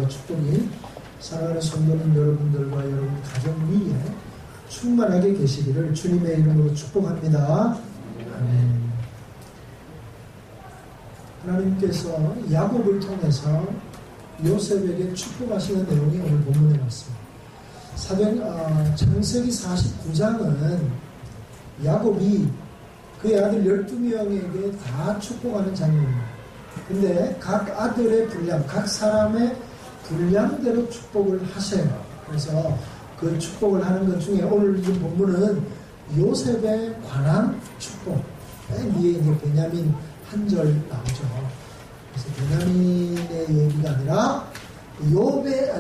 은혜와 축복이 사랑하는 성도는 여러분들과 여러분 가정 위에 충만하게 계시기를 주님의 이름으로 축복합니다. 아멘. 하나님께서 야곱을 통해서 요셉에게 축복하시는 내용이 오늘 본문에 나왔습니다. 창세기 49장은 야곱이 그의 아들 12명에게 다 축복하는 장면입니다. 근데 각 아들의 분량, 각 사람의 분량대로 축복을 하세요. 그래서 그 축복을 하는 것 중에 오늘 이 본문은 요셉에 관한 축복. 맨 위에 이제 베냐민 한 절 나오죠. 그래서 베냐민의 얘기가 아니라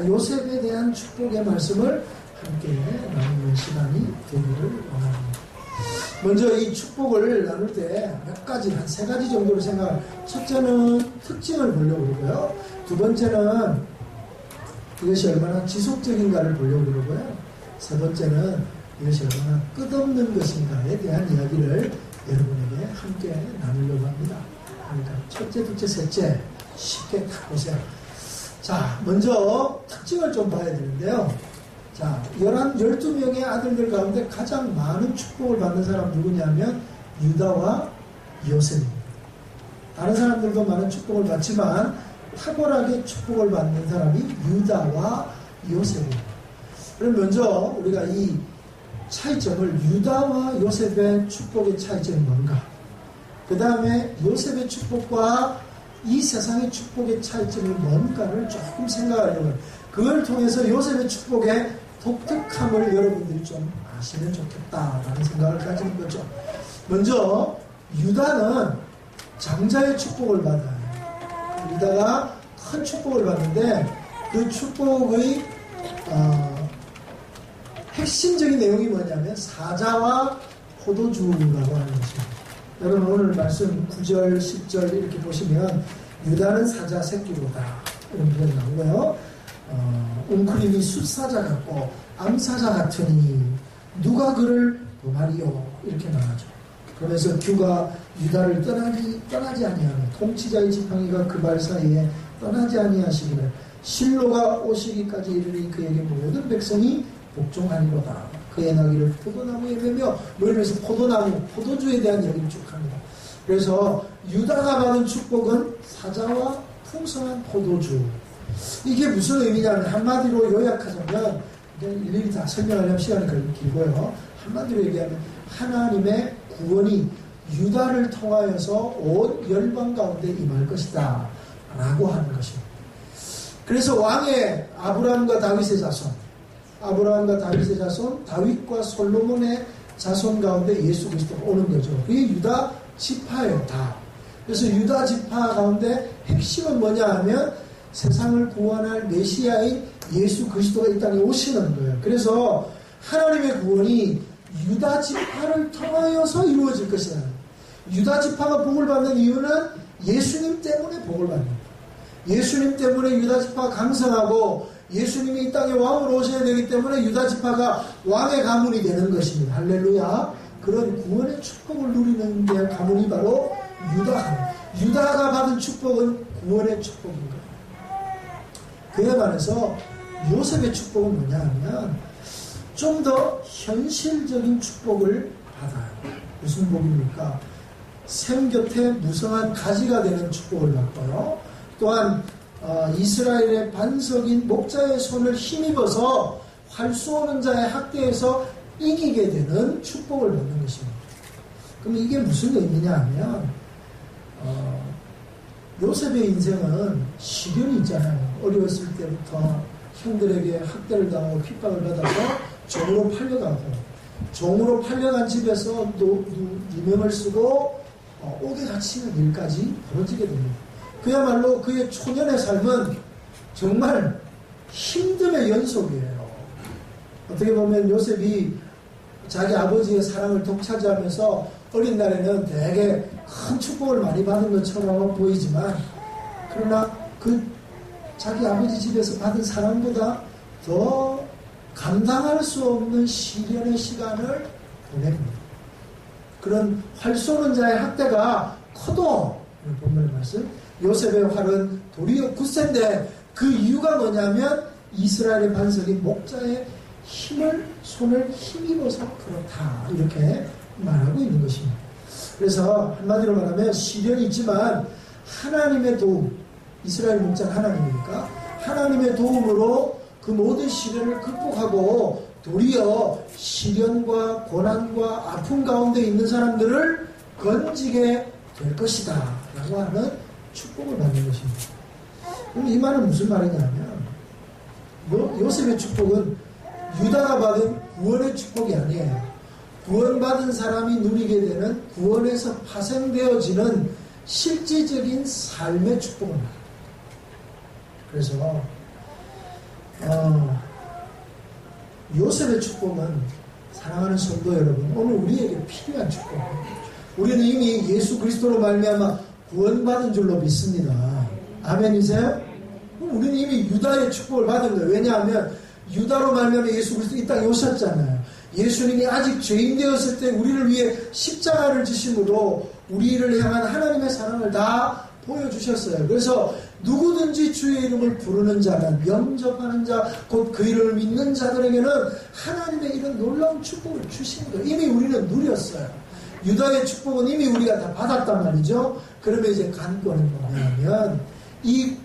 요셉에 대한 축복의 말씀을 함께 나누는 시간이 되기를 원합니다. 먼저 이 축복을 나눌 때 몇 가지, 한 3가지 정도로 생각을, 첫째는 특징을 보려고 그러고요. 두 번째는 이것이 얼마나 지속적인가를 보려고 그러고요. 세 번째는 이것이 얼마나 끝없는 것인가에 대한 이야기를 여러분에게 함께 나누려고 합니다. 그러니까 첫째, 둘째, 셋째 쉽게 딱 보세요. 자, 먼저 특징을 좀 봐야 되는데요. 자, 12명의 아들들 가운데 가장 많은 축복을 받는 사람 누구냐면 유다와 요셉입니다. 다른 사람들도 많은 축복을 받지만 탁월하게 축복을 받는 사람이 유다와 요셉입니다. 그럼 먼저 우리가 이 차이점을, 유다와 요셉의 축복의 차이점이 뭔가, 그 다음에 요셉의 축복과 이 세상의 축복의 차이점이 뭔가를 조금 생각하려고 해요. 그걸 통해서 요셉의 축복의 독특함을 여러분들이 좀 아시면 좋겠다라는 생각을 가지는 거죠. 먼저 유다는 장자의 축복을 받아요. 유다가 큰 축복을 받는데 그 축복의 핵심적인 내용이 뭐냐면 사자와 포도주라고 하는 것입니다. 여러분 오늘 말씀 9절, 10절 이렇게 보시면 유다는 사자 새끼보다 이런 표현이 나오고요. 웅크림이 숫사자 같고 암사자 같으니 누가 그를 도말이요 이렇게 말하죠. 그러면서 규가 유다를 떠나지 아니하며 통치자의 지팡이가 그 발 사이에 떠나지 아니하시기를 실로가 오시기까지 이르니 그에게 모든 백성이 복종하리로다. 그의 나귀를 포도나무에 매며 이러면서 포도나무, 포도주에 대한 얘기를 쭉 합니다. 그래서 유다가 받은 축복은 사자와 풍성한 포도주. 이게 무슨 의미냐면 한마디로 요약하자면 일일이 다 설명하려면 시간이 길고요. 한마디로 얘기하면 하나님의 구원이 유다를 통하여서 온 열방 가운데 임할 것이다 라고 하는 것입니다. 그래서 왕의 아브라함과 다윗의 자손, 다윗과 솔로몬의 자손 가운데 예수 그리스도가 오는 거죠. 그게 유다 지파예요, 다. 그래서 유다 지파 가운데 핵심은 뭐냐 하면 세상을 구원할 메시아인 예수 그리스도가 이 땅에 오시는 거예요. 그래서 하나님의 구원이 유다 지파를 통하여서 이루어질 것이다. 유다 지파가 복을 받는 이유는 예수님 때문에 복을 받는 거예요. 예수님 때문에 유다 지파가 강성하고 예수님이 이 땅에 왕으로 오셔야 되기 때문에 유다 지파가 왕의 가문이 되는 것입니다. 할렐루야. 그런 구원의 축복을 누리는 게 가문이 바로 유다가 받은 축복은 구원의 축복인 거예요. 그에 반해서 요셉의 축복은 뭐냐 하면 좀 더 현실적인 축복을 받아요. 무슨 복입니까? 샘 곁에 무성한 가지가 되는 축복을 받고요. 또한 이스라엘의 반석인 목자의 손을 힘입어서 활 쏘는 자의 학대에서 이기게 되는 축복을 받는 것입니다. 그럼 이게 무슨 의미냐 하면 요셉의 인생은 시련이 있잖아요. 어려웠을 때부터 형들에게 학대를 당하고 핍박을 받아서 종으로 팔려간 집에서 누명을 쓰고 옥에 갇히는 일까지 벌어지게 됩니다. 그야말로 그의 초년의 삶은 정말 힘듦의 연속이에요. 어떻게 보면 요셉이 자기 아버지의 사랑을 독차지하면서 어린 날에는 되게 큰 축복을 많이 받은 것처럼 보이지만 그러나 그 자기 아버지 집에서 받은 사랑보다 더 감당할 수 없는 시련의 시간을 보냅니다. 그런 활 쏘는 자의 학대가 커도 본문의 말씀 요셉의 활은 도리어 굳센데 그 이유가 뭐냐면 이스라엘의 반석이 목자의 손을 힘입어서 그렇다. 이렇게 말하고 있는 것입니다. 그래서 한마디로 말하면 시련이 있지만 하나님의 도움, 이스라엘 목자는 하나님이니까 하나님의 도움으로 그 모든 시련을 극복하고 도리어 시련과 고난과 아픔 가운데 있는 사람들을 건지게 될 것이다 라고 하는 축복을 받는 것입니다. 그럼 이 말은 무슨 말이냐면 요셉의 축복은 유다가 받은 구원의 축복이 아니에요. 구원받은 사람이 누리게 되는 구원에서 파생되어지는 실질적인 삶의 축복을 말합니다. 그래서 요셉의 축복은 사랑하는 성도 여러분, 오늘 우리에게 필요한 축복입니다. 우리는 이미 예수 그리스도로 말미암아 구원받은 줄로 믿습니다. 아멘이세요? 우리는 이미 유다의 축복을 받은 거예요. 왜냐하면 유다로 말미암아 예수 그리스도 이 땅에 오셨잖아요. 예수님이 아직 죄인 되었을 때 우리를 위해 십자가를 지심으로 우리를 향한 하나님의 사랑을 다 보여주셨어요. 그래서 누구든지 주의 이름을 부르는 자는, 영접하는 자, 곧 그 이름을 믿는 자들에게는 하나님의 이런 놀라운 축복을 주신 거예요. 이미 우리는 누렸어요. 유다의 축복은 이미 우리가 다 받았단 말이죠. 그러면 이제 관건은 뭐냐면 이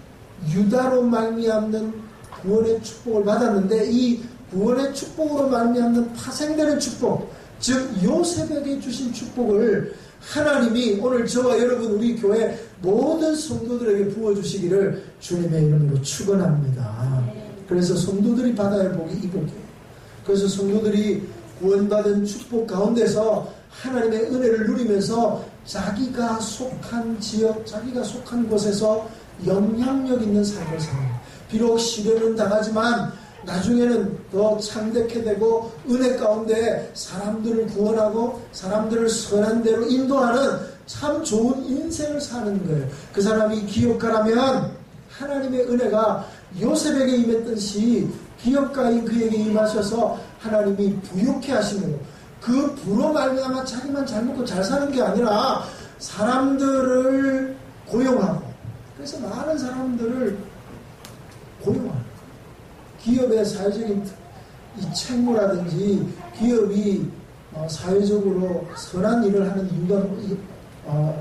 유다로 말미암는 구원의 축복을 받았는데 이 구원의 축복으로 말미암는 파생되는 축복, 즉 요셉에게 주신 축복을 하나님이 오늘 저와 여러분 우리 교회 모든 성도들에게 부어주시기를 주님의 이름으로 축원합니다. 그래서 성도들이 받아야 할 복이 이 복이에요. 그래서 성도들이 구원받은 축복 가운데서 하나님의 은혜를 누리면서 자기가 속한 지역, 자기가 속한 곳에서 영향력 있는 삶을 삽니다. 비록 시련은 당하지만 나중에는 더 창대케 되고 은혜 가운데 사람들을 구원하고 사람들을 선한 대로 인도하는 참 좋은 인생을 사는 거예요. 그 사람이 기업가라면 하나님의 은혜가 요셉에게 임했듯이 기업가인 그에게 임하셔서 하나님이 부욕해 하시므로 그 부로 말미암아 자기만 잘 먹고 잘 사는 게 아니라 사람들을 고용하고, 그래서 많은 사람들을 고용하고, 기업의 사회적인 이 책무라든지 기업이 사회적으로 선한 일을 하는 이유가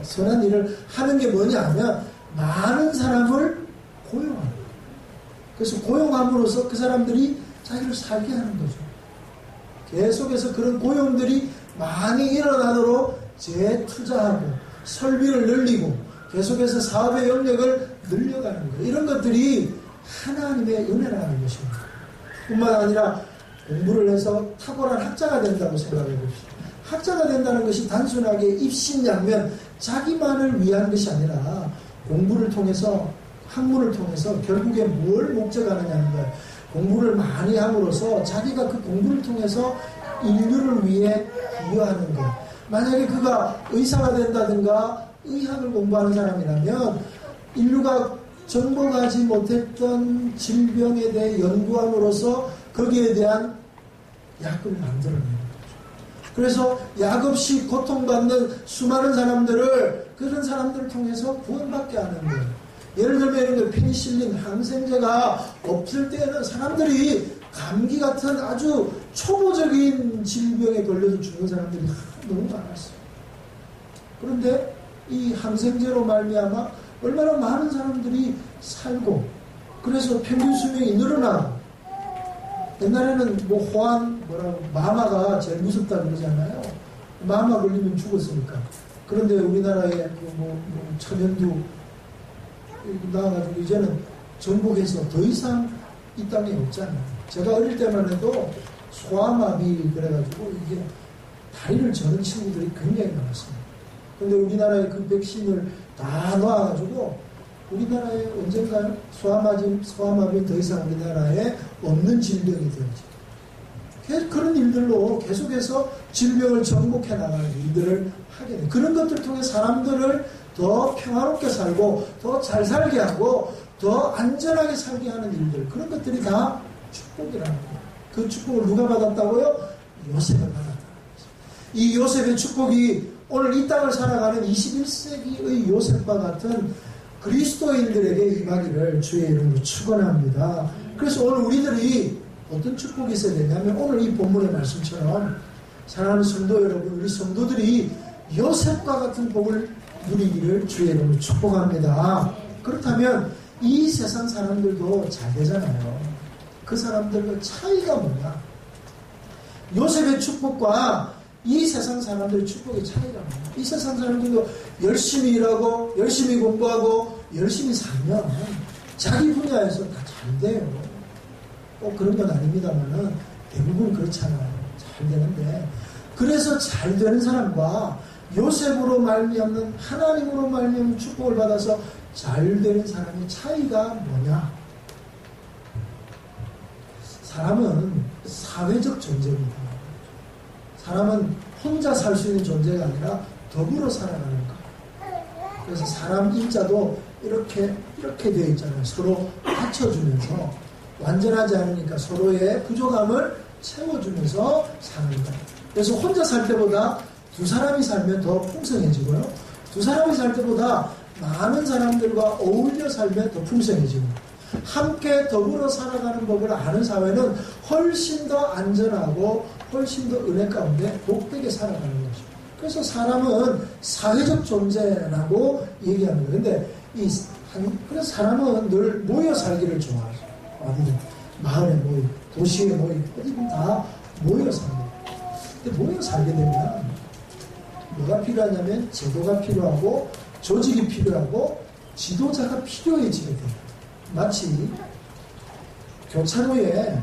선한 일을 하는 게 뭐냐 하면 많은 사람을 고용하는 거예요. 그래서 고용함으로써 그 사람들이 자기를 살게 하는 거죠. 계속해서 그런 고용들이 많이 일어나도록 재투자하고 설비를 늘리고 계속해서 사업의 영역을 늘려가는 거예요. 이런 것들이 하나님의 은혜라는 것입니다. 뿐만 아니라 공부를 해서 탁월한 학자가 된다고 생각해 봅시다. 학자가 된다는 것이 단순하게 입신양면 자기만을 위한 것이 아니라 공부를 통해서, 학문을 통해서 결국에 뭘 목적하느냐는 거예요. 공부를 많이 함으로써 자기가 그 공부를 통해서 인류를 위해 기여하는 거예요. 만약에 그가 의사가 된다든가 의학을 공부하는 사람이라면 인류가 정복하지 못했던 질병에 대해 연구함으로써 거기에 대한 약을 만들어내는 거죠. 그래서 약 없이 고통받는 수많은 사람들을 그런 사람들을 통해서 구원받게 하는 거예요. 예를 들면 이런 거 페니실린, 항생제가 없을 때에는 사람들이 감기 같은 아주 초보적인 질병에 걸려서 죽는 사람들이 너무 많았어요. 그런데 이 항생제로 말미암아 얼마나 많은 사람들이 살고, 그래서 평균 수명이 늘어나고, 옛날에는 마마가 제일 무섭다 그러잖아요. 마마 걸리면 죽었으니까. 그런데 우리나라에 천연두 나와가지고 이제는 정복해서 더 이상 이 땅에 없잖아요. 제가 어릴 때만 해도 소아마비 그래가지고 이게 다리를 저는 친구들이 굉장히 많았습니다. 근데 우리나라에 그 백신을 다 놔가지고 우리나라에 언젠가 소아마비는 더 이상 우리나라에 없는 질병이 되어지. 그런 일들로 계속해서 질병을 정복해 나가는 일들을 하게 돼요. 그런 것들을 통해 사람들을 더 평화롭게 살고 더 잘 살게 하고 더 안전하게 살게 하는 일들, 그런 것들이 다 축복이라는 거예요. 그 축복을 누가 받았다고요? 요셉을 받았다. 이 요셉의 축복이 오늘 이 땅을 살아가는 21세기의 요셉과 같은 그리스도인들에게 임하기를 주의 이름으로 축원합니다. 그래서 오늘 우리들이 어떤 축복이 있어야 되냐면 오늘 이 본문의 말씀처럼 사랑하는 성도 여러분, 우리 성도들이 요셉과 같은 복을 누리기를 주의 이름으로 축복합니다. 그렇다면 이 세상 사람들도 잘 되잖아요. 그 사람들과 차이가 뭐냐? 요셉의 축복과 이 세상 사람들의 축복의 차이가 뭐냐? 이 세상 사람들도 열심히 일하고 열심히 공부하고 열심히 살면 자기 분야에서 다 잘 돼요. 꼭 그런 건 아닙니다만은 대부분 그렇잖아요. 잘 되는데, 그래서 잘 되는 사람과 요셉으로 말미암는 하나님으로 말미암는 축복을 받아서 잘 되는 사람의 차이가 뭐냐? 사람은 사회적 존재입니다. 사람은 혼자 살 수 있는 존재가 아니라 더불어 살아가는 것. 그래서 사람 인자도 이렇게 되어 있잖아요. 서로 받쳐주면서, 완전하지 않으니까 서로의 부족함을 채워주면서 사는 것. 그래서 혼자 살 때보다 두 사람이 살면 더 풍성해지고요. 두 사람이 살 때보다 많은 사람들과 어울려 살면 더 풍성해지고, 함께 더불어 살아가는 법을 아는 사회는 훨씬 더 안전하고 훨씬 더 은혜 가운데 복되게 살아가는 것입니다. 그래서 사람은 사회적 존재라고 얘기합니다. 근데 그래서 사람은 늘 모여 살기를 좋아하죠. 어디든 마을에 모여, 도시에 모여, 어디든 다 모여 삽니다. 근데 모여 살게 되면 뭐가 필요하냐면 제도가 필요하고 조직이 필요하고 지도자가 필요해지게 돼요. 마치 교차로에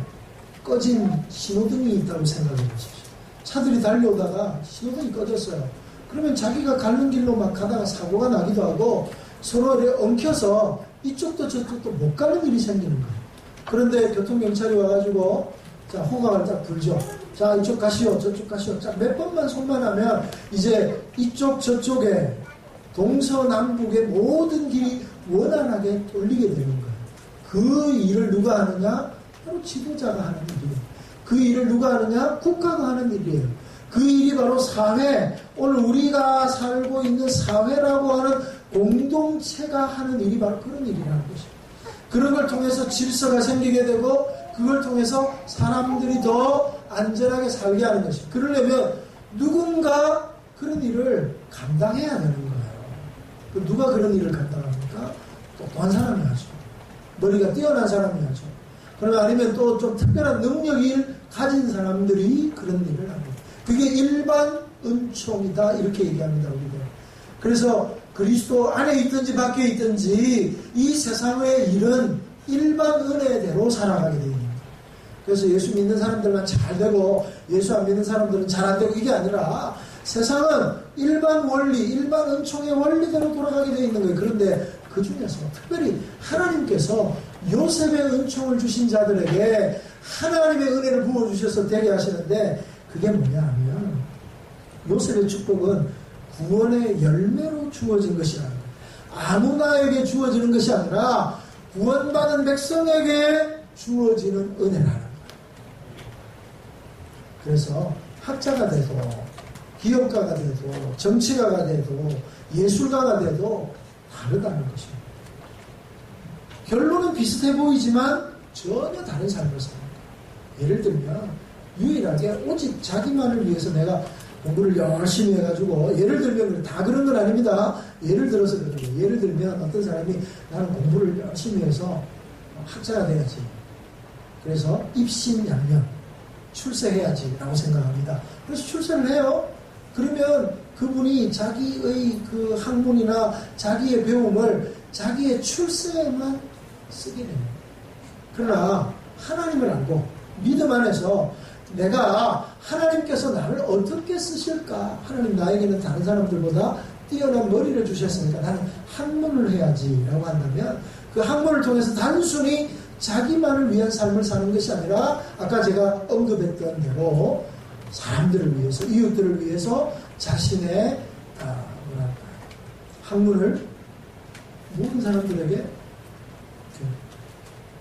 꺼진 신호등이 있다고 생각해 보십시오. 차들이 달려오다가 신호등이 꺼졌어요. 그러면 자기가 가는 길로 막 가다가 사고가 나기도 하고 서로를 엉켜서 이쪽도 저쪽도 못 가는 일이 생기는 거예요. 그런데 교통경찰이 와가지고 자, 호각을 딱 불죠. 자, 이쪽 가시오, 저쪽 가시오. 자, 몇 번만 손만 하면 이제 이쪽 저쪽에 동서남북의 모든 길이 원활하게 돌리게 되는 거예요. 그 일을 누가 하느냐? 바로 지도자가 하는 일이에요. 그 일을 누가 하느냐? 국가가 하는 일이에요. 그 일이 바로 사회, 오늘 우리가 살고 있는 사회라고 하는 공동체가 하는 일이 바로 그런 일이라는 것입니다. 그런 걸 통해서 질서가 생기게 되고 그걸 통해서 사람들이 더 안전하게 살게 하는 것입니다. 그러려면 누군가 그런 일을 감당해야 되는 거예요. 누가 그런 일을 감당합니까? 똑똑한 사람이 하죠. 머리가 뛰어난 사람이 하죠. 그러면 아니면 또 좀 특별한 능력을 가진 사람들이 그런 일을 합니다. 그게 일반 은총이다 이렇게 얘기합니다. 우리가. 그래서 그리스도 안에 있든지 밖에 있든지 이 세상의 일은 일반 은혜대로 살아가게 됩니다. 그래서 예수 믿는 사람들만 잘 되고 예수 안 믿는 사람들은 잘 안 되고 이게 아니라 세상은 일반 원리, 일반 은총의 원리대로 돌아가게 되어 있는 거예요. 그런데 그 중에서 특별히 하나님께서 요셉의 은총을 주신 자들에게 하나님의 은혜를 부어주셔서 되게 하시는데 그게 뭐냐 하면 요셉의 축복은 구원의 열매로 주어진 것이라는 거예요. 아무나에게 주어지는 것이 아니라 구원받은 백성에게 주어지는 은혜라는 거예요. 그래서 학자가 돼도 기업가가 돼도 정치가가 돼도 예술가가 돼도 다르다는 것입니다. 결론은 비슷해 보이지만 전혀 다른 삶을 삽니다. 예를 들면 유일하게 오직 자기만을 위해서 내가 공부를 열심히 해가지고 예를 들면 다 그런 건 아닙니다. 예를 들어서 그러죠. 예를 들면 어떤 사람이 나는 공부를 열심히 해서 학자가 돼야지. 그래서 입신양명 출세해야지 라고 생각합니다. 그래서 출세를 해요. 그러면 그분이 자기의 그 학문이나 자기의 배움을 자기의 출세에만 쓰게 됩니다. 그러나 하나님을 알고 믿음 안에서 내가 하나님께서 나를 어떻게 쓰실까? 하나님 나에게는 다른 사람들보다 뛰어난 머리를 주셨으니까 나는 학문을 해야지 라고 한다면 그 학문을 통해서 단순히 자기만을 위한 삶을 사는 것이 아니라 아까 제가 언급했던 대로 사람들을 위해서 이웃들을 위해서 자신의 학문을 모든 사람들에게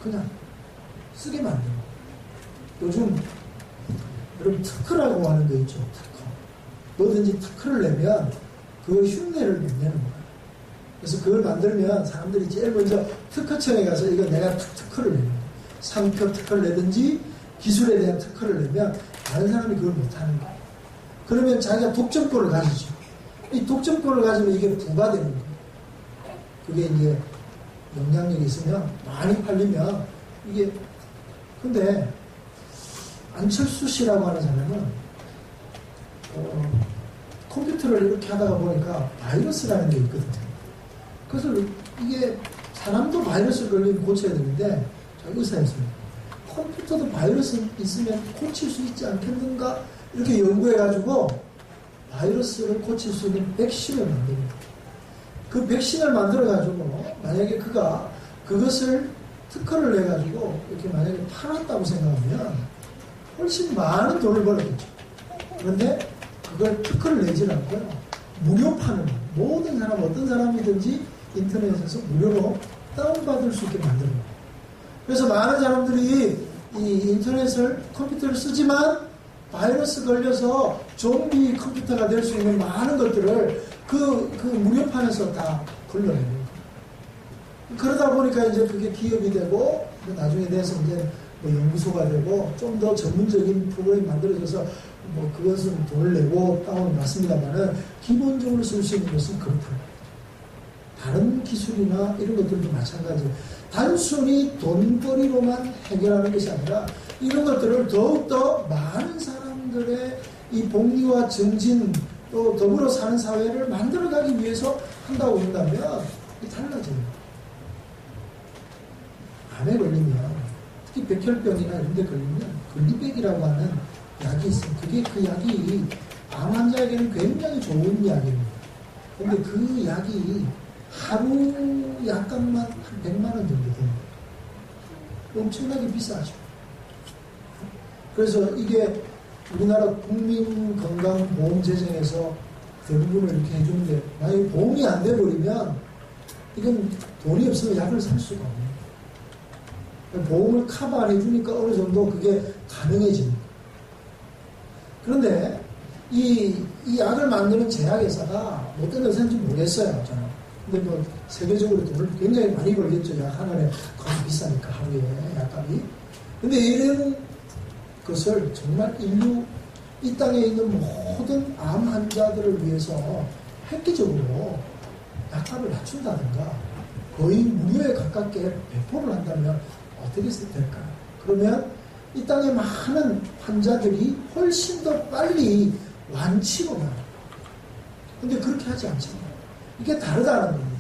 그냥 쓰게 만드는 거예요. 요즘 여러분 특허라고 하는 거 있죠. 특허. 뭐든지 특허를 내면 그 흉내를 못 내는 거예요. 그래서 그걸 만들면 사람들이 제일 먼저 특허청에 가서 이거 내가 특허를 내는 거예요. 상표 특허를 내든지 기술에 대한 특허를 내면 다른 사람이 그걸 못하는 거예요. 그러면 자기가 독점권을 가지죠. 이 독점권을 가지면 이게 부가 되는 거예요. 그게 이제 영향력이 있으면 많이 팔리면 이게. 근데 안철수 씨라고 하는 사람은 컴퓨터를 이렇게 하다가 보니까 바이러스라는 게 있거든요. 그래서 이게 사람도 바이러스 걸리면 고쳐야 되는데 의사였어요. 컴퓨터도 바이러스 있으면 고칠 수 있지 않겠는가? 이렇게 연구해가지고 바이러스를 고칠 수 있는 백신을 만듭니다. 그 백신을 만들어가지고 만약에 그가 그것을 특허를 내가지고 이렇게 만약에 팔았다고 생각하면 훨씬 많은 돈을 벌었겠죠. 그런데 그걸 특허를 내지 않고요. 무료 파는 거예요. 모든 사람, 어떤 사람이든지 인터넷에서 무료로 다운받을 수 있게 만드는 거예요. 그래서 많은 사람들이 이 인터넷을, 컴퓨터를 쓰지만 바이러스 걸려서 좀비 컴퓨터가 될 수 있는 많은 것들을 그 무료판에서 다 걸러내는 거예요. 그러다 보니까 이제 그게 기업이 되고, 나중에 돼서 이제 뭐 연구소가 되고, 좀 더 전문적인 프로그램이 만들어져서 뭐 그것은 돈을 내고 다운 맞습니다만은 기본적으로 쓸 수 있는 것은 그렇다. 다른 기술이나 이런 것들도 마찬가지예요. 단순히 돈벌이로만 해결하는 것이 아니라 이런 것들을 더욱더 많은 사람들의 이 복리와 증진 또 더불어 사는 사회를 만들어가기 위해서 한다고 한다면 달라져요. 암에 걸리면, 특히 백혈병이나 이런 데 걸리면 글리백이라고 하는 약이 있어요. 그 약이 암 환자에게는 굉장히 좋은 약입니다. 그런데 그 약이 하루 약값만 한 100만 원 정도 됩니다. 엄청나게 비싸죠. 그래서 이게 우리나라 국민건강보험 재정에서 대부분을 이렇게 해주는데, 만약에 보험이 안 돼버리면 이건 돈이 없으면 약을 살 수가 없는 거예요. 보험을 커버 안 해주니까 어느 정도 그게 가능해집니다. 그런데 이 약을 만드는 제약회사가 어떤 회사인지 모르겠어요, 저는. 근데 뭐 세계적으로 돈을 굉장히 많이 벌겠죠. 약 하나에 거의 비싸니까 하루에 약값이. 근데 이런 것을 정말 이 땅에 있는 모든 암 환자들을 위해서 획기적으로 약값을 낮춘다든가 거의 무료에 가깝게 배포를 한다면 어떻게 될까요? 그러면 이 땅에 많은 환자들이 훨씬 더 빨리 완치로 나요. 근데 그렇게 하지 않잖아요. 이게 다르다는 겁니다.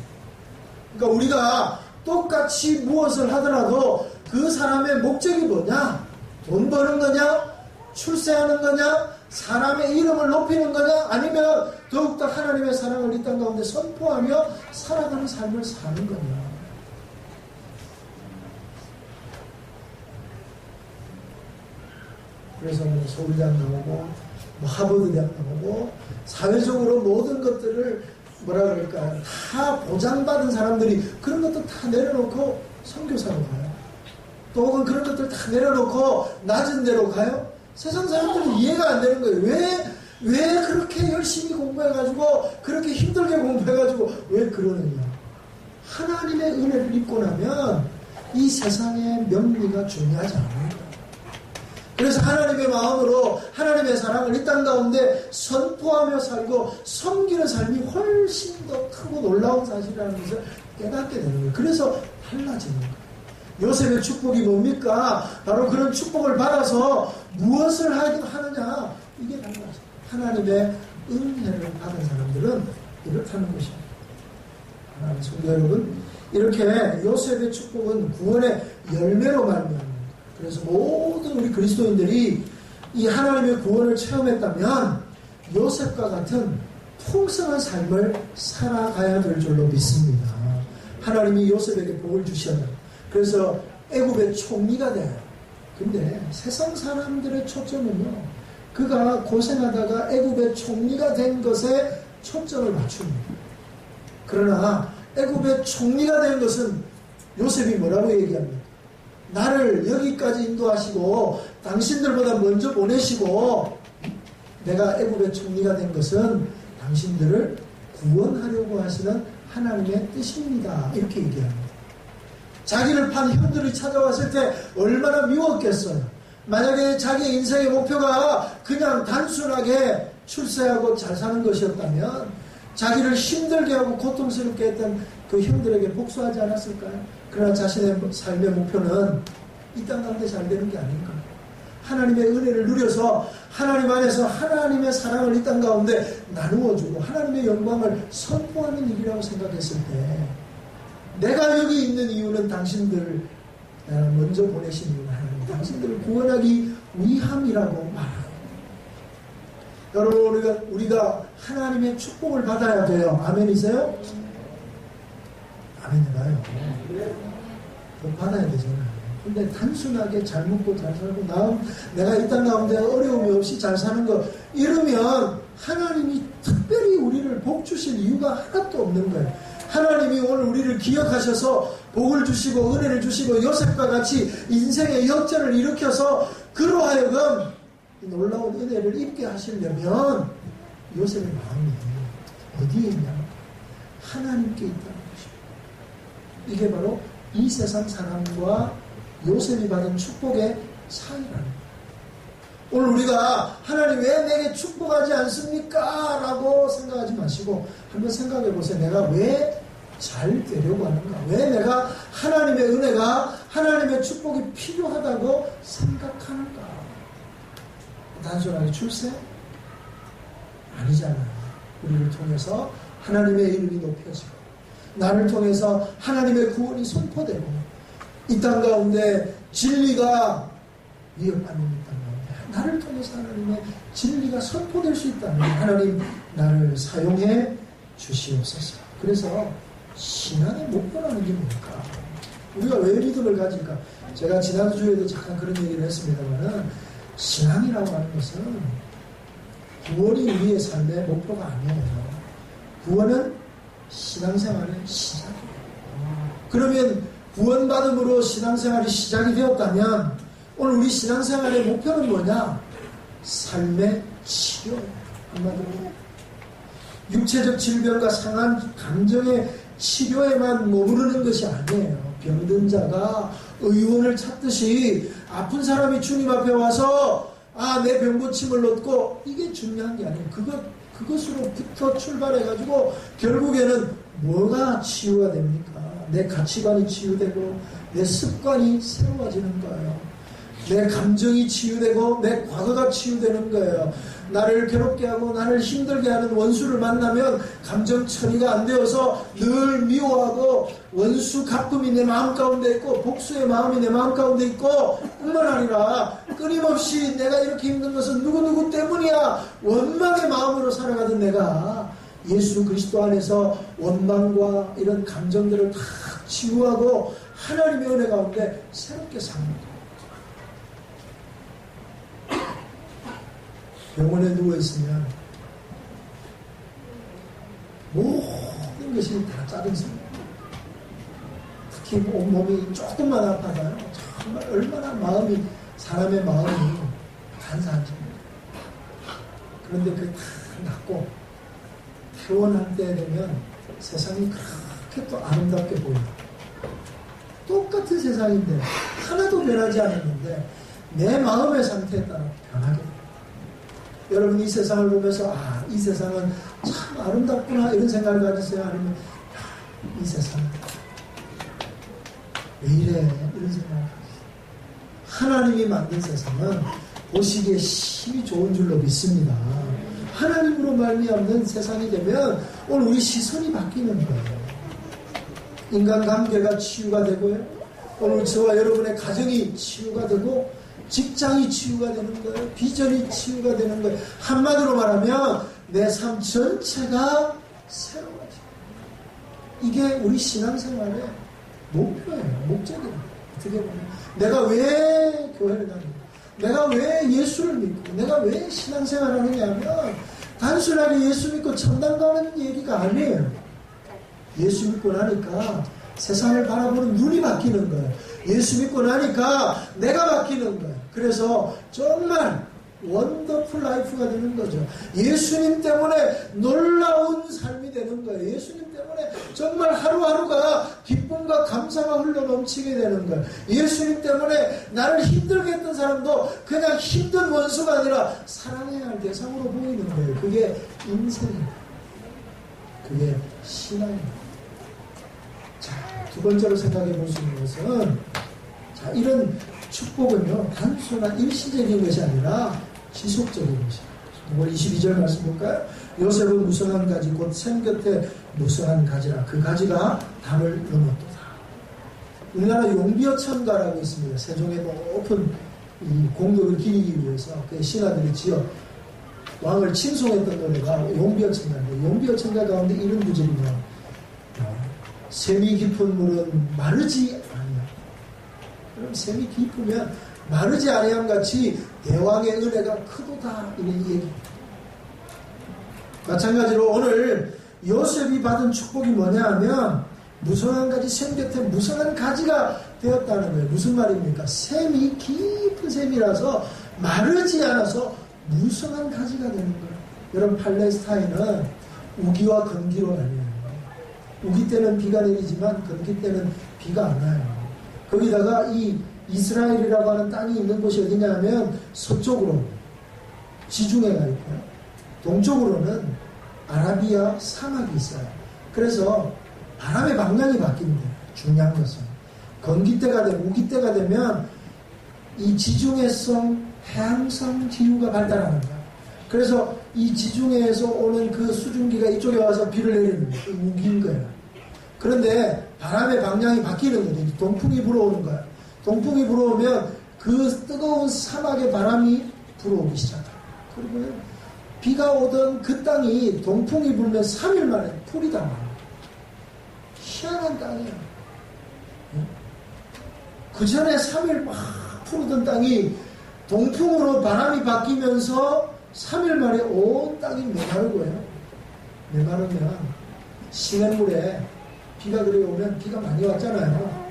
그러니까 우리가 똑같이 무엇을 하더라도 그 사람의 목적이 뭐냐? 돈 버는 거냐? 출세하는 거냐? 사람의 이름을 높이는 거냐? 아니면 더욱더 하나님의 사랑을 이 땅 가운데 선포하며 살아가는 삶을 사는 거냐? 그래서 서울대학 나오고 하버드 대학 나오고 사회적으로 모든 것들을 뭐라 그럴까요? 다 보장받은 사람들이 그런 것도 다 내려놓고 선교사로 가요. 또 혹은 그런 것들 다 내려놓고 낮은 데로 가요. 세상 사람들은 이해가 안 되는 거예요. 왜 그렇게 열심히 공부해가지고 그렇게 힘들게 공부해가지고 왜 그러느냐. 하나님의 은혜를 입고 나면 이 세상의 명리가 중요하지 않습니다. 그래서 하나님의 마음으로 하나님의 사랑을 이 땅 가운데 선포하며 살고 섬기는 삶이 훨씬 더 크고 놀라운 사실이라는 것을 깨닫게 되는 거예요. 그래서 달라지는 거예요. 요셉의 축복이 뭡니까? 바로 그런 축복을 받아서 무엇을 하느냐? 이게 달라져요. 하나님의 은혜를 받은 사람들은 이렇다는 것입니다. 하나님 성도 여러분, 이렇게 요셉의 축복은 구원의 열매로 말미암습니다. 그래서 모든 우리 그리스도인들이 이 하나님의 구원을 체험했다면 요셉과 같은 풍성한 삶을 살아가야 될 줄로 믿습니다. 하나님이 요셉에게 복을 주셨다. 그래서 애굽의 총리가 돼요. 근데 세상 사람들의 초점은요, 그가 고생하다가 애굽의 총리가 된 것에 초점을 맞춥니다. 그러나 애굽의 총리가 된 것은 요셉이 뭐라고 얘기합니까? 나를 여기까지 인도하시고 당신들보다 먼저 보내시고 내가 애굽의 총리가 된 것은 당신들을 구원하려고 하시는 하나님의 뜻입니다. 이렇게 얘기합니다. 자기를 판 형들이 찾아왔을 때 얼마나 미웠겠어요. 만약에 자기 인생의 목표가 그냥 단순하게 출세하고 잘 사는 것이었다면 자기를 힘들게 하고 고통스럽게 했던 그 형들에게 복수하지 않았을까요? 그러나 자신의 삶의 목표는 이 땅 가운데 잘 되는 게 아닌가. 하나님의 은혜를 누려서 하나님 안에서 하나님의 사랑을 이 땅 가운데 나누어주고 하나님의 영광을 선포하는 일이라고 생각했을 때 내가 여기 있는 이유는 당신들 먼저 보내신 이유는 하나님 당신들을 구원하기 위함이라고 말합니다. 여러분 우리가 하나님의 축복을 받아야 돼요. 아멘이세요? 아멘이나요? 그럼 받아야 되잖아요. 근데 단순하게 잘 먹고 잘 살고 내가 이 땅 가운데 어려움이 없이 잘 사는 거 이러면 하나님이 특별히 우리를 복 주실 이유가 하나도 없는 거예요. 하나님이 오늘 우리를 기억하셔서 복을 주시고 은혜를 주시고 요셉과 같이 인생의 역전을 일으켜서 그로 하여금 놀라운 은혜를 입게 하시려면 요셉의 마음이 어디에 있냐? 하나님께 있다는 것입니다. 이게 바로 이 세상 사람과 요셉이 받은 축복의 차이라는 거예요. 오늘 우리가 하나님 왜 내게 축복하지 않습니까? 라고 생각하지 마시고 한번 생각해 보세요. 내가 왜 잘 되려고 하는가? 왜 내가 하나님의 은혜가 하나님의 축복이 필요하다고 생각하는가? 단순하게 출세? 아니잖아요. 우리를 통해서 하나님의 이름이 높여지고 나를 통해서 하나님의 구원이 선포되고 이 땅 가운데 진리가 위협받는 이 땅 가운데 나를 통해서 하나님의 진리가 선포될 수 있다면 하나님 나를 사용해 주시옵소서. 그래서 신앙의 목표라는 게 뭘까? 우리가 왜 믿음을 가질까? 제가 지난주에도 잠깐 그런 얘기를 했습니다만 신앙이라고 하는 것은 구원이 우리의 삶의 목표가 아니에요. 구원은 신앙생활의 시작이에요. 그러면 구원받음으로 신앙생활이 시작이 되었다면 오늘 우리 신앙생활의 목표는 뭐냐? 삶의 치료. 한마디로 육체적 질병과 상한 감정의 치료에만 머무르는 것이 아니에요. 병든 자가 의원을 찾듯이 아픈 사람이 주님 앞에 와서 내 병 고침을 얻고 이게 중요한 게 아니에요. 그것으로부터 출발해가지고 결국에는 뭐가 치유가 됩니까? 내 가치관이 치유되고 내 습관이 새로워지는 거예요. 내 감정이 치유되고 내 과거가 치유되는 거예요. 나를 괴롭게 하고 나를 힘들게 하는 원수를 만나면 감정 처리가 안 되어서 늘 미워하고 원수 가쁨이 내 마음 가운데 있고 복수의 마음이 내 마음 가운데 있고 뿐만 아니라 끊임없이 내가 이렇게 힘든 것은 누구누구 때문이야 원망의 마음으로 살아가던 내가 예수 그리스도 안에서 원망과 이런 감정들을 다 치유하고 하나님의 은혜 가운데 새롭게 사는 거예요. 병원에 누워있으면 모든 것이 다 짜증스러워요. 특히 온몸이 조금만 아파요. 정말 얼마나 사람의 마음이 간사한지. 그런데 그게 다 낫고 퇴원할 때 되면 세상이 그렇게 또 아름답게 보여요. 똑같은 세상인데 하나도 변하지 않았는데 내 마음의 상태에 따라 변하게 돼요. 여러분 이 세상을 보면서 이 세상은 참 아름답구나 이런 생각을 가지세요? 아니면 이 세상은 왜 이래 이런 생각을 가지세요? 하나님이 만든 세상은 보시기에 심히 좋은 줄로 믿습니다. 하나님으로 말미암는 세상이 되면 오늘 우리 시선이 바뀌는 거예요. 인간관계가 치유가 되고요. 오늘 저와 여러분의 가정이 치유가 되고 직장이 치유가 되는 거예요. 비전이 치유가 되는 거예요. 한마디로 말하면 내 삶 전체가 새로워져요. 이게 우리 신앙생활의 목표예요. 목적이에요. 어떻게 보면 내가 왜 교회를 다니고 내가 왜 예수를 믿고 내가 왜 신앙생활을 하느냐 하면 단순하게 예수 믿고 천당 가는 얘기가 아니에요. 예수 믿고 나니까 세상을 바라보는 눈이 바뀌는 거예요. 예수 믿고 나니까 내가 바뀌는 거예요. 그래서 정말 원더풀 라이프가 되는 거죠. 예수님 때문에 놀라운 삶이 되는 거예요. 예수님 때문에 정말 하루하루가 기쁨과 감사가 흘러넘치게 되는 거예요. 예수님 때문에 나를 힘들게 했던 사람도 그냥 힘든 원수가 아니라 사랑해야 할 대상으로 보이는 거예요. 그게 인생입니다. 그게 신앙입니다. 자, 두 번째로 생각해 볼 수 있는 것은, 자, 이런 축복은요, 단순한 일시적인 것이 아니라 지속적인 것입니다. 5월 22절 말씀 볼까요? 요셉은 무성한 가지 곧 샘 곁에 무성한 가지라 그 가지가 담을 넘었도다. 우리나라 용비어천가라고 있습니다. 세종의 높은 이 공덕을 기리기 위해서 그 신하들이 지어 왕을 칭송했던 노래가 용비어천가인데, 용비어천가 가운데 이런 구절이면 샘이 깊은 물은 마르지 아니하고, 그럼 샘이 깊으면 마르지 아니함 같이 대왕의 은혜가 크도다, 이런 얘기입니다. 마찬가지로 오늘 요셉이 받은 축복이 뭐냐 하면 무성한 가지 샘 곁에 무성한 가지가 되었다는 거예요. 무슨 말입니까? 샘이 깊은 샘이라서 마르지 않아서 무성한 가지가 되는 거예요. 여러분, 팔레스타인은 우기와 건기로 나뉘는 거예요. 우기 때는 비가 내리지만 건기 때는 비가 안 나요. 거기다가 이 이스라엘이라고 하는 땅이 있는 곳이 어디냐 하면 서쪽으로 지중해가 있고요. 동쪽으로는 아라비아 사막이 있어요. 그래서 바람의 방향이 바뀝니다. 중요한 것은 건기 때가 되고 우기 때가 되면 이 지중해성 해양성 기후가 발달하는 거예요. 그래서 이 지중해에서 오는 그 수증기가 이쪽에 와서 비를 내리는 거예요. 우기인 거예요. 그런데 바람의 방향이 바뀌는 거예요. 동풍이 불어오는 거예요. 동풍이 불어오면 그 뜨거운 사막의 바람이 불어오기 시작해요. 그리고 비가 오던 그 땅이 동풍이 불면 3일 만에 풀이 다 나와요. 희한한 땅이에요. 그 전에 3일 막 푸르던 땅이 동풍으로 바람이 바뀌면서 3일 만에 온 땅이 메마르고요. 메마르면 시냇물에 비가 그려오면 비가 많이 왔잖아요.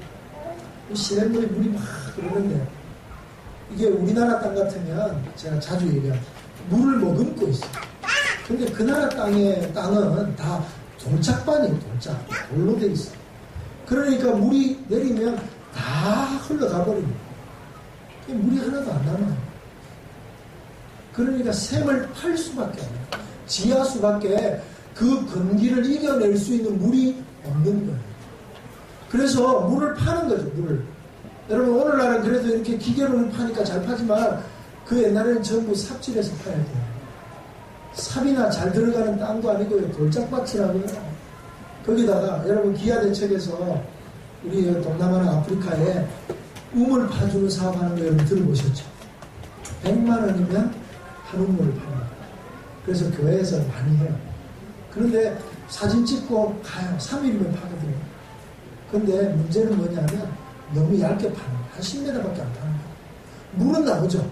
시냇물에 물이 막 흐르는데 이게 우리나라 땅 같으면 제가 자주 얘기합니다. 물을 머금고 있어요. 근데 그 나라 땅은 다 돌짝반이에요. 돌짝. 돌로 돼 있어요. 그러니까 물이 내리면 다 흘러가 버립니다. 물이 하나도 안 남아요. 그러니까 샘을 팔 수밖에 없어요. 지하수밖에 그 건기를 이겨낼 수 있는 물이 없는 거예요. 그래서 물을 파는 거죠. 물을. 여러분, 오늘날은 그래도 이렇게 기계로는 파니까 잘 파지만 그 옛날에는 전부 삽질해서 파야 돼요. 삽이나 잘 들어가는 땅도 아니고요. 돌짝밭이라고요. 거기다가 여러분, 기아대책에서 우리 동남아나 아프리카에 우물 파주는 사업하는 거 여러분 들어보셨죠? 100만 원이면 한 우물을 팝니다. 그래서 교회에서 많이 해요. 그런데 사진 찍고 가요. 3일이면 파거든요. 근데 문제는 뭐냐면 너무 얇게 파는 거예요. 한 10m밖에 안 파는 거예요. 물은 나오죠.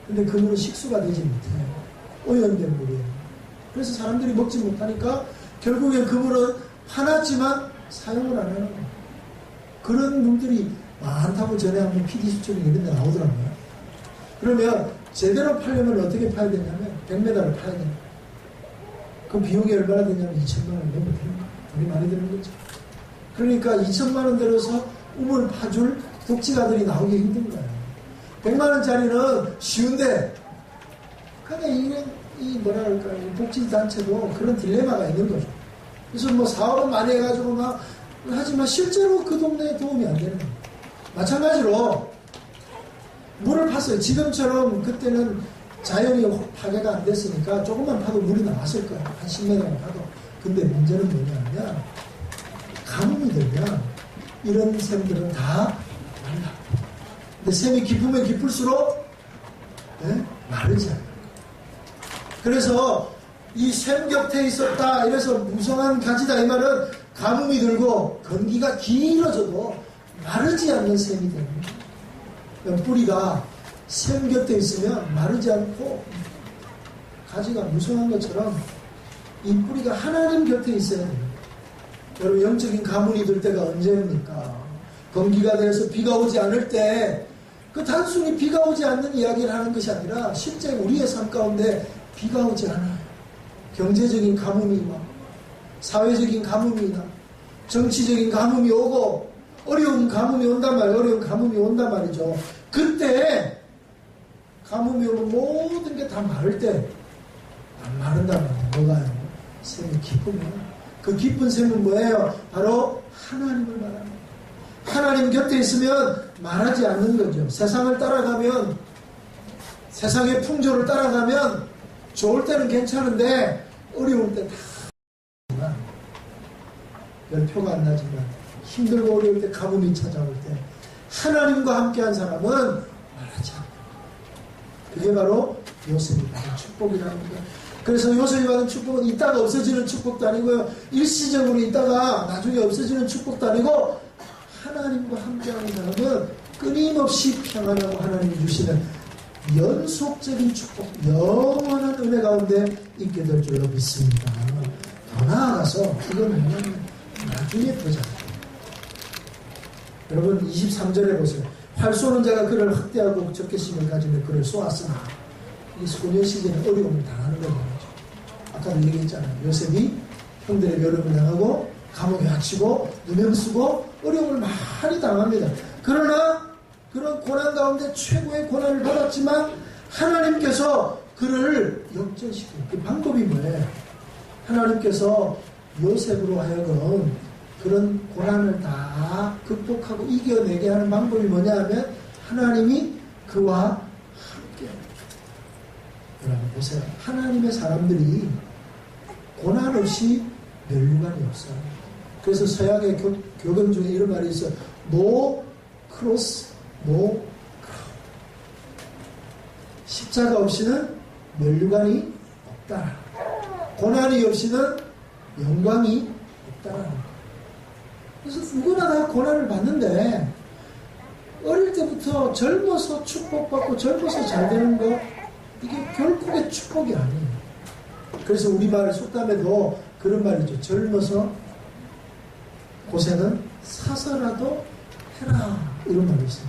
근데 그 물은 식수가 되지 못해요. 오염된 물이에요. 그래서 사람들이 먹지 못하니까 결국엔 그 물은 파놨지만 사용을 안 하는 거예요. 그런 물들이 많다고 전에 한번 PD수첩이 이런 데 나오더라고요. 그러면 제대로 팔려면 어떻게 파야 되냐면 100m를 파야 됩니다. 그 비용이 얼마나 되냐면 2천만 원 정도 되는 거예요. 돈이 많이 드는 거죠. 그러니까 2천만 원 들여서 우물 파줄 독지가들이 나오기 힘든 거예요. 100만 원짜리는 쉬운데, 그러니까 이 뭐라 그럴까요? 복지단체도 그런 딜레마가 있는 거죠. 그래서 뭐 사업은 많이 해가지고 막 하지만 실제로 그 동네에 도움이 안 되는 거예요. 마찬가지로 물을 팠어요. 지금처럼 그때는 자연이 파괴가 안 됐으니까 조금만 파도 물이 나왔을 거예요. 한 10m만 파도. 근데 문제는 뭐냐면 가뭄이 들면 이런 샘들은 다 말라. 근데 샘이 깊으면 깊을수록 마르지 않아요. 그래서 이 샘 곁에 있었다 이래서 무성한 가지다 이 말은 가뭄이 들고 건기가 길어져도 마르지 않는 샘이 됩니다. 뿌리가 샘 곁에 있으면 마르지 않고 가지가 무성한 것처럼 이 뿌리가 하나님 곁에 있어야 됩니다. 여러분, 영적인 가뭄이 들 때가 언제입니까? 건기가 돼서 비가 오지 않을 때 그 단순히 비가 오지 않는 이야기를 하는 것이 아니라 실제 우리의 삶 가운데 비가 오지 않아요. 경제적인 가뭄이 막 사회적인 가뭄이 나 정치적인 가뭄이 오고 어려운 가뭄이 온단 말이에요. 어려운 가뭄이 온단 말이죠. 그때 가뭄이 오면 모든 게 다 마를 때 안 마른단 말이에요. 뭐가요? 샘이 기쁨이에요. 그 기쁜 샘은 뭐예요? 바로 하나님을 말합니다. 하나님 곁에 있으면 말하지 않는 거죠. 세상을 따라가면 세상의 풍조를 따라가면 좋을 때는 괜찮은데 어려울 때 다 연표가 안 나지만 힘들고 어려울 때 가뭄이 찾아올 때 하나님과 함께한 사람은 말하지 않는 그게 바로 요셉이 받은 축복이라는 거예요. 그래서 요셉이 받은 축복은 있다가 없어지는 축복도 아니고요. 일시적으로 있다가 나중에 없어지는 축복도 아니고 하나님과 함께하는 사람은 끊임없이 평안하고 하나님이 주시는 연속적인 축복, 영원한 은혜 가운데 있게 될 줄로 믿습니다. 더 나아가서 이거는 나중에 보자. 여러분 23절에 보세요. 활 쏘는 자가 그를 학대하고 적개심을 가지며 그를 쏘았으나 이 소년 시기에는 어려움을 당하는 거죠. 아까도 얘기했잖아요. 요셉이 형들의 멸음을 당하고 감옥에 갇히고 누명 쓰고 어려움을 많이 당합니다. 그러나 그런 고난 가운데 최고의 고난을 받았지만 하나님께서 그를 역전시키는 그 방법이 뭐예요? 하나님께서 요셉으로 하여금 그런 고난을 다 극복하고 이겨내게 하는 방법이 뭐냐 하면 하나님이 그와 함께. 여러분 보세요. 하나님의 사람들이 고난 없이 멸류관이 없어요. 그래서 서양의 교경 중에 이런 말이 있어요. No cross, no crown. 십자가 없이는 멸류관이 없다. 고난이 없이는 영광이 없다라는 거예요. 그래서 누구나 다 고난을 받는데 어릴 때부터 젊어서 축복받고 젊어서 잘 되는 거 이게 결국의 축복이 아니에요. 그래서 우리말 속담에도 그런 말이죠. 젊어서 고생은 사서라도 해라 이런 말이 있어요.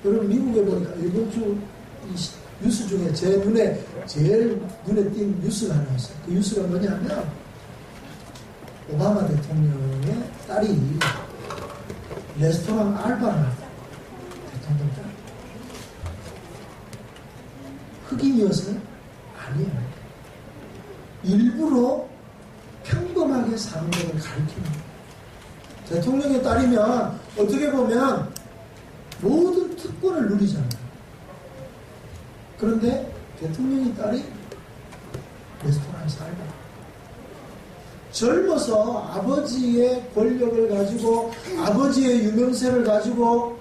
여러분 미국에 보니까 이번 주 뉴스 중에 제일 눈에 띈 뉴스가 하나 있어요. 그 뉴스가 뭐냐면 오바마 대통령의 딸이 레스토랑 알바를 하다. 대통령 딸. 흑인이었어요? 아니에요. 일부러 평범하게 사는 것을 가르칩니다. 대통령의 딸이면 어떻게 보면 모든 특권을 누리잖아요. 그런데 대통령의 딸이 레스토랑에서 알바. 젊어서 아버지의 권력을 가지고 아버지의 유명세를 가지고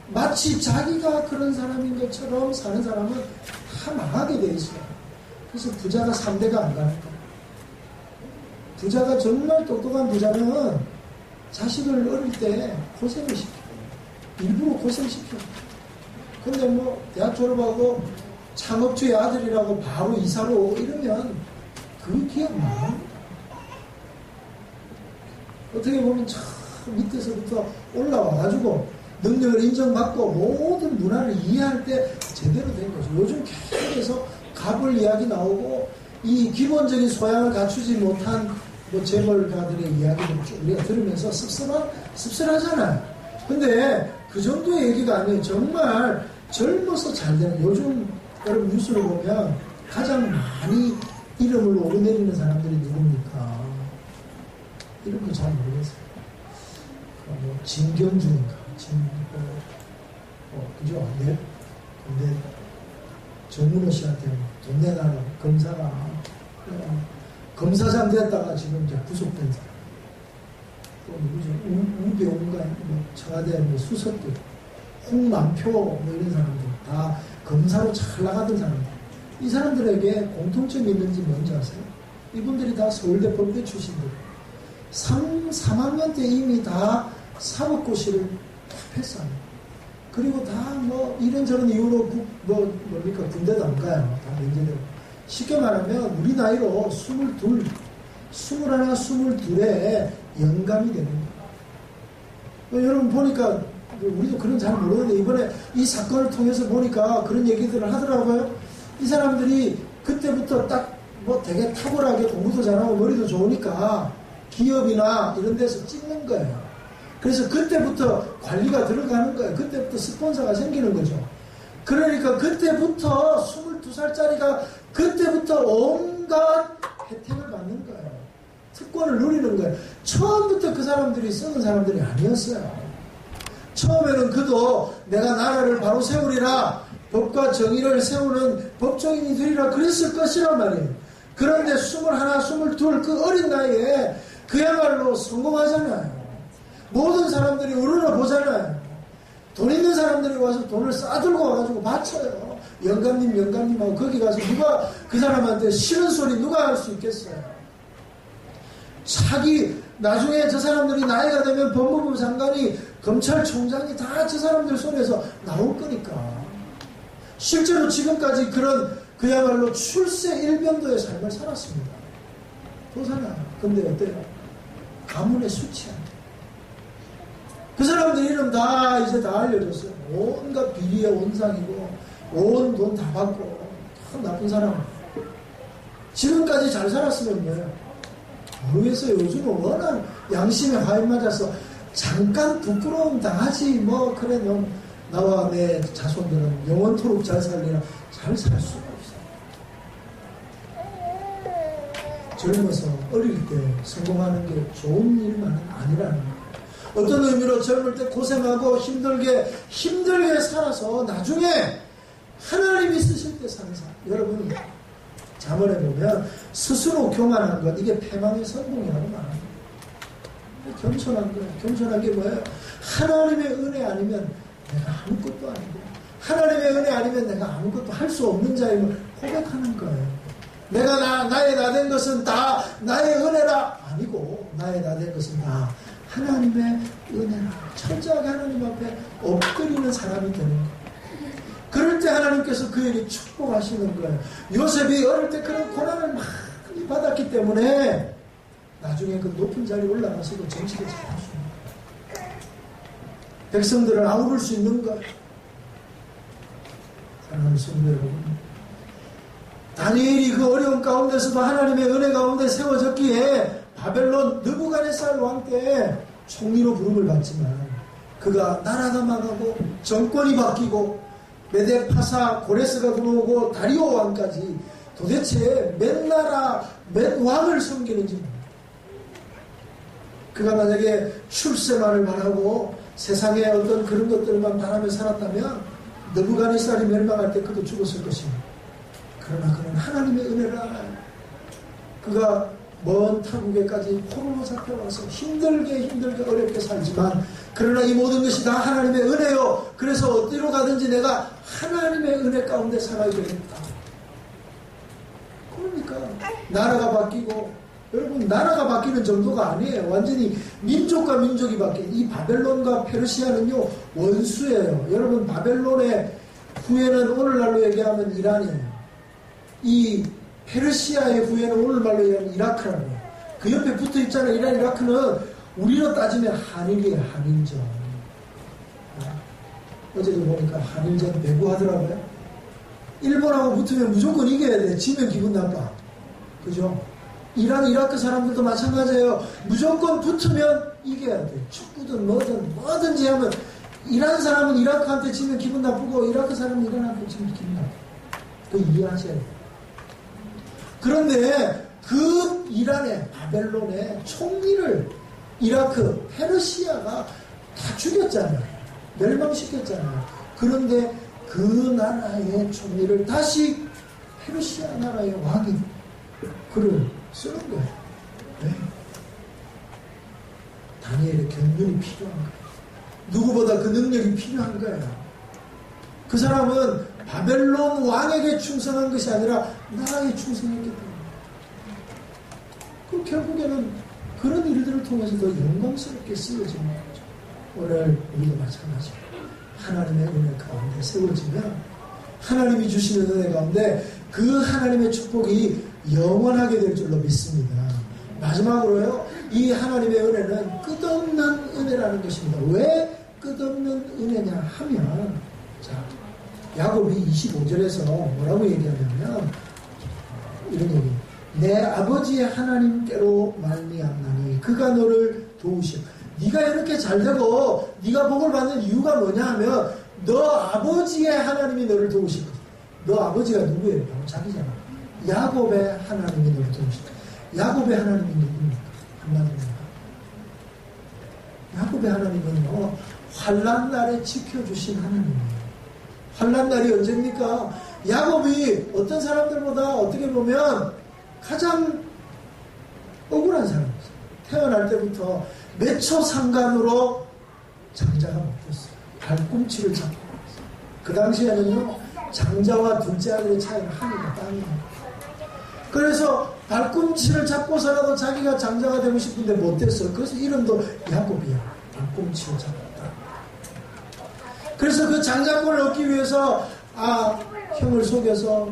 마치 자기가 그런 사람인 것처럼 사는 사람은 다 망하게 돼 있어요. 그래서 부자가 3대가 안 가는 거예요. 부자가 정말 똑똑한 부자는 자식을 어릴 때 고생을 시켜요. 일부러 고생시켜요. 근데 뭐 대학 졸업하고 창업주의 아들이라고 바로 이사로 오고 이러면 그 기억 망합니다. 어떻게 보면 참 밑에서부터 올라와가지고 능력을 인정받고 모든 문화를 이해할 때 제대로 된 거죠. 요즘 계속해서 갑을 이야기 나오고 이 기본적인 소양을 갖추지 못한 뭐 재벌가들의 이야기를 쭉 우리가 들으면서 씁쓸하잖아요. 근데 그 정도의 얘기가 아니에요. 정말 젊어서 잘 되는 요즘 여러분 뉴스를 보면 가장 많이 이름을 오르내리는 사람들이 누굽니까? 이런 거 잘 모르겠어요. 뭐 진경준인가? 그죠? 네? 근데 정문호 씨한테 돈 내달라고 검사가 검사장 됐다가 지금 이제 구속된 사람. 또 누구죠? 우병우가 뭐 청와대 뭐 수석들, 홍만표 뭐 이런 사람들 다 검사로 잘 나가던 사람들. 이 사람들에게 공통점이 있는지 뭔지 아세요? 이분들이 다 서울대 법대 출신들. 3학년 때 이미 다 사법고시를 다 패스합니다. 그리고 다 뭐 이런저런 이유로 뭡니까 군대도 안 가요. 다 면제되고. 쉽게 말하면 우리 나이로 22, 22에 영감이 되는 거예요. 여러분 보니까 우리도 그런 잘 모르는데 이번에 이 사건을 통해서 보니까 그런 얘기들을 하더라고요. 이 사람들이 그때부터 딱 뭐 되게 탁월하게 공부도 잘하고 머리도 좋으니까 기업이나 이런 데서 찍는 거예요. 그래서 그때부터 관리가 들어가는 거예요. 그때부터 스폰서가 생기는 거죠. 그러니까 그때부터 22살짜리가 그때부터 온갖 혜택을 받는 거예요. 특권을 누리는 거예요. 처음부터 그 사람들이 쓰는 사람들이 아니었어요. 처음에는 그도 내가 나라를 바로 세우리라, 법과 정의를 세우는 법조인이 되리라 그랬을 것이란 말이에요. 그런데 21, 22 그 어린 나이에 그야말로 성공하잖아요. 모든 사람들이 우러러보잖아요. 돈 있는 사람들이 와서 돈을 싸들고 와가지고 바쳐요. 영감님하고 거기 가서 누가 그 사람한테 싫은 소리 누가 할 수 있겠어요. 나중에 저 사람들이 나이가 되면 법무부 장관이 검찰총장이 다 저 사람들 손에서 나올 거니까. 실제로 지금까지 그야말로 출세 일변도의 삶을 살았습니다. 그렇잖아요. 근데 어때요? 가문의 수치야. 그 사람들 이름 이제 다 알려줬어요. 온갖 비리의 온상이고, 온 돈 다 받고, 참 나쁜 사람. 지금까지 잘 살았으면 뭐예요? 모르겠어요. 요즘은 워낙 양심에 화인 맞아서 잠깐 부끄러움 당하지, 그래, 나와 내 자손들은 영원토록 잘 살리라. 잘 살 수가 없어요. 젊어서 어릴 때 성공하는 게 좋은 일만은 아니라는 거예요. 어떤 의미로 젊을 때 고생하고 힘들게 살아서 나중에 하나님이 쓰실 때 사는 사람. 여러분, 잠언에 보면 스스로 교만한 것, 이게 패망의 성공이라고 말합니다. 겸손한 거예요. 겸손한 게 뭐예요? 하나님의 은혜 아니면 내가 아무것도 아니고, 하나님의 은혜 아니면 내가 아무것도 할 수 없는 자임을 고백하는 거예요. 나의 나 된 것은 다 나의 은혜라 아니고, 나의 나 된 것은 다 하나님의 은혜라. 철저하게 하나님 앞에 엎드리는 사람이 되는 거예요. 그럴 때 하나님께서 그에게 축복하시는 거예요. 요셉이 어릴 때 그런 고난을 많이 받았기 때문에 나중에 그 높은 자리에 올라가서도 정치를 잘하십니다. 백성들을 아우를 수 있는 거예요. 사랑하는 성도 여러분, 다니엘이 그 어려운 가운데서도 하나님의 은혜 가운데 세워졌기에 바벨론 느부갓네살 왕 때 총리로 부름을 받지만 그가 나라가 망하고 정권이 바뀌고 메데파사 고레스가 들어오고 다리오 왕까지 도대체 몇 나라 몇 왕을 섬기는지 모릅니다. 그가 만약에 출세만을 바라고 세상의 어떤 그런 것들만 바라며 살았다면 느부갓네살이 멸망할 때 그도 죽었을 것입니다. 그러나 그는 하나님의 은혜를 알아요. 그가 먼 타국에까지 포로로 잡혀와서 힘들게 어렵게 살지만 그러나 이 모든 것이 다 하나님의 은혜요. 그래서 어디로 가든지 내가 하나님의 은혜 가운데 살아야 되겠다. 그러니까 나라가 바뀌고, 여러분, 나라가 바뀌는 정도가 아니에요. 완전히 민족과 민족이 바뀐 이 바벨론과 페르시아는요 원수예요. 여러분, 바벨론의 후예는 오늘날로 얘기하면 이란이에요. 이 페르시아의 후예는 오늘날로 얘기하면 이라크라는 거예요. 그 옆에 붙어 있잖아요. 이란, 이라크는 우리로 따지면 한일이에요. 한일전. 어제도 보니까 한일전 배구하더라고요. 일본하고 붙으면 무조건 이겨야 돼. 지면 기분 나빠. 그죠? 이란, 이라크 사람들도 마찬가지예요. 무조건 붙으면 이겨야 돼. 축구든 뭐든지 하면 이란 사람은 이라크한테 지면 기분 나쁘고 이라크 사람은 이란한테 지면 기분 나쁘고. 그 이해하셔야 돼요. 그런데 그 이란의 바벨론의 총리를 이라크, 페르시아가 다 죽였잖아요. 멸망시켰잖아요. 그런데 그 나라의 총리를 다시 페르시아 나라의 왕이 그를 쓰는 거예요. 네. 다니엘의 견륜이 필요한 거예요. 누구보다 그 능력이 필요한 거예요. 그 사람은 바벨론 왕에게 충성한 것이 아니라 나라에 충성했기 때문에. 그 결국에는 그런 일들을 통해서 더 영광스럽게 쓰여지는 거죠. 오늘 우리도 마찬가지예요. 하나님의 은혜 가운데 세워지면 하나님이 주시는 은혜 가운데 그 하나님의 축복이 영원하게 될 줄로 믿습니다. 마지막으로요, 이 하나님의 은혜는 끝없는 은혜라는 것입니다. 왜 끝없는 은혜냐 하면, 자, 야곱이 25절에서 뭐라고 얘기하냐면 이런 얘기. 내 아버지의 하나님께로 말미암나니 그가 너를 도우시오. 네가 이렇게 잘되고 네가 복을 받는 이유가 뭐냐 하면 너 아버지의 하나님이 너를 도우실 거야. 너 아버지가 누구예요? 바로 자기잖아. 야곱의 하나님이 너를 도우실 거야. 야곱의 하나님이 누굽니까? 한마디로 야곱의 하나님은요, 환난 날에 지켜주신 하나님이에요. 환난 날이 언제입니까? 야곱이 어떤 사람들보다 어떻게 보면 가장 억울한 사람이었어요. 태어날 때부터 몇 초 상간으로 장자가 못됐어요. 발꿈치를 잡고 있어요. 그 당시에는요, 장자와 둘째 아들의 차이는 하늘과 땅이에요. 그래서 발꿈치를 잡고서라도 자기가 장자가 되고 싶은데 못됐어. 그래서 이름도 야곱이야. 발꿈치를 잡았다. 그래서 그 장자권을 얻기 위해서 형을 속여서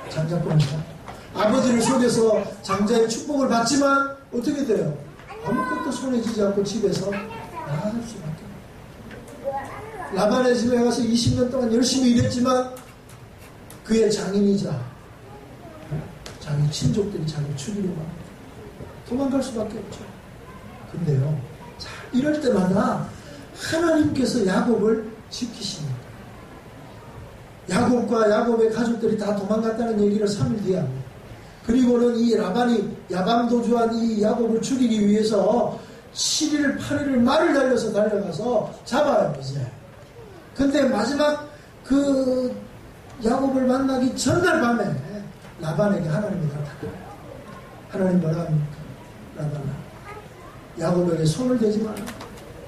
장자권을 받고 아버지를 속여서 장자의 축복을 받지만 어떻게 돼요? 아무것도 손에 쥐지 않고 집에서 나갈 수밖에 없어요. 라반의 집에 가서 20년 동안 열심히 일했지만 그의 장인이자 자기 친족들이 자기를 죽이려고 합니다. 도망갈 수밖에 없죠. 근데요, 자, 이럴 때마다 하나님께서 야곱을 지키십니다. 야곱과 야곱의 가족들이 다 도망갔다는 얘기를 3일 뒤에 합니다. 그리고는 이 라반이 야밤도주한 이 야곱을 죽이기 위해서 7일, 8일을 말을 달려서 달려가서 잡아요, 이제. 근데 마지막 그 야곱을 만나기 전날 밤에 라반에게 하나님이 나타나요. 하나님 뭐라 합니까? 라반아, 야곱에게 손을 대지 마라.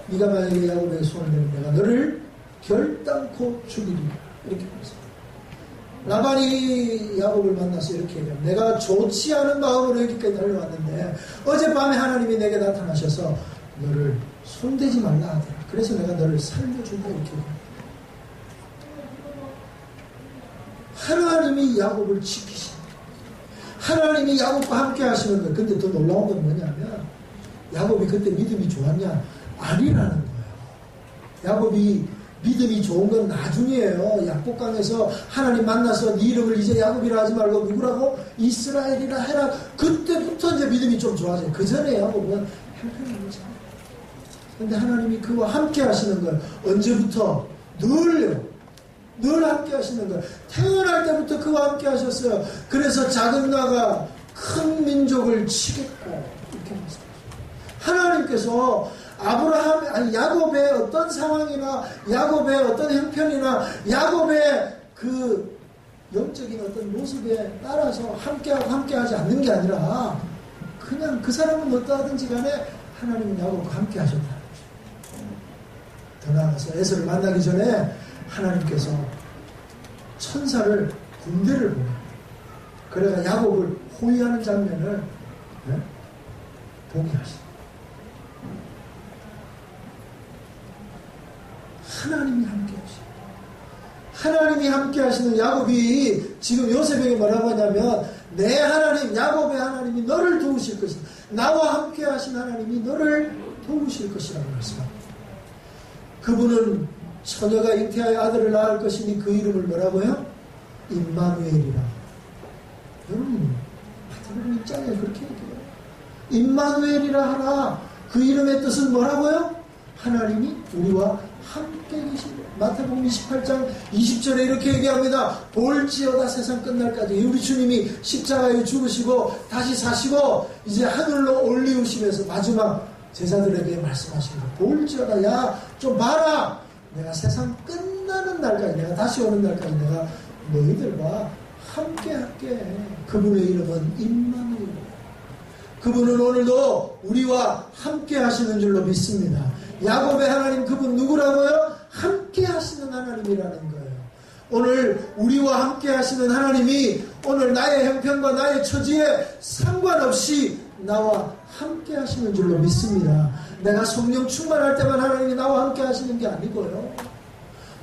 네가 만약에 야곱에게 손을 대면 내가 너를 결단코 죽이리라. 이렇게 말했어요. 라반이 야곱을 만나서 이렇게 얘기해요. 내가 좋지 않은 마음으로 이렇게 달려왔는데 어젯밤에 하나님이 내게 나타나셔서 너를 손대지 말라 하더라. 그래서 내가 너를 살려준다. 이렇게 얘기해요. 하나님이 야곱을 지키십니다. 하나님이 야곱과 함께 하시는 거예요. 근데 더 놀라운 건 뭐냐면 야곱이 그때 믿음이 좋았냐? 아니라는 거예요. 야곱이 믿음이 좋은 건 나중이에요. 약복강에서 하나님 만나서 네 이름을 이제 야곱이라 하지 말고 누구라고? 이스라엘이라 해라. 그때부터 이제 믿음이 좀 좋아져요. 그 전에 야곱은 형편없잖아요. 근데 하나님이 그와 함께 하시는 거예요. 언제부터? 늘 함께 하시는 거예요. 태어날 때부터 그와 함께 하셨어요. 그래서 작은 나가 큰 민족을 치겠고 이렇게 말씀하셨어요. 하나님께서 야곱의 어떤 상황이나 야곱의 어떤 형편이나 야곱의 그 영적인 어떤 모습에 따라서 함께하지 않는 게 아니라 그냥 그 사람은 어떠하든지 간에 하나님은 야곱과 함께 하셨다. 더 나아가서 에서를 만나기 전에 하나님께서 천사를 군대를 보내요. 그래가 야곱을 호위하는 장면을 보게 하시죠. 하나님이 함께 하시죠. 하나님이 함께 하시는 야곱이 지금 요셉에게 뭐라고 하냐면 내 하나님, 야곱의 하나님이 너를 도우실 것이다. 나와 함께 하신 하나님이 너를 도우실 것이라고 말씀합니다. 그분은 처녀가 잉태하여 아들을 낳을 것이니 그 이름을 뭐라고요? 임마누엘이라. 여러분, 바다로는 입장에 그렇게 얘기해요. 임마누엘이라 하나. 그 이름의 뜻은 뭐라고요? 하나님이 우리와 함께 계시고. 마태복음 28장 20절에 이렇게 얘기합니다. 볼지어다 세상 끝날까지 우리 주님이 십자가에 죽으시고 다시 사시고 이제 하늘로 올리우시면서 마지막 제자들에게 말씀하신 거. 볼지어다, 야, 좀 봐라. 내가 세상 끝나는 날까지, 내가 다시 오는 날까지 내가 너희들과 함께 할게. 그분의 이름은 임마누엘. 그분은 오늘도 우리와 함께 하시는 줄로 믿습니다. 야곱의 하나님, 그분 누구라고요? 함께 하시는 하나님이라는 거예요. 오늘 우리와 함께 하시는 하나님이 오늘 나의 형편과 나의 처지에 상관없이 나와 함께 하시는 줄로 믿습니다. 내가 성령 충만할 때만 하나님이 나와 함께 하시는 게 아니고요.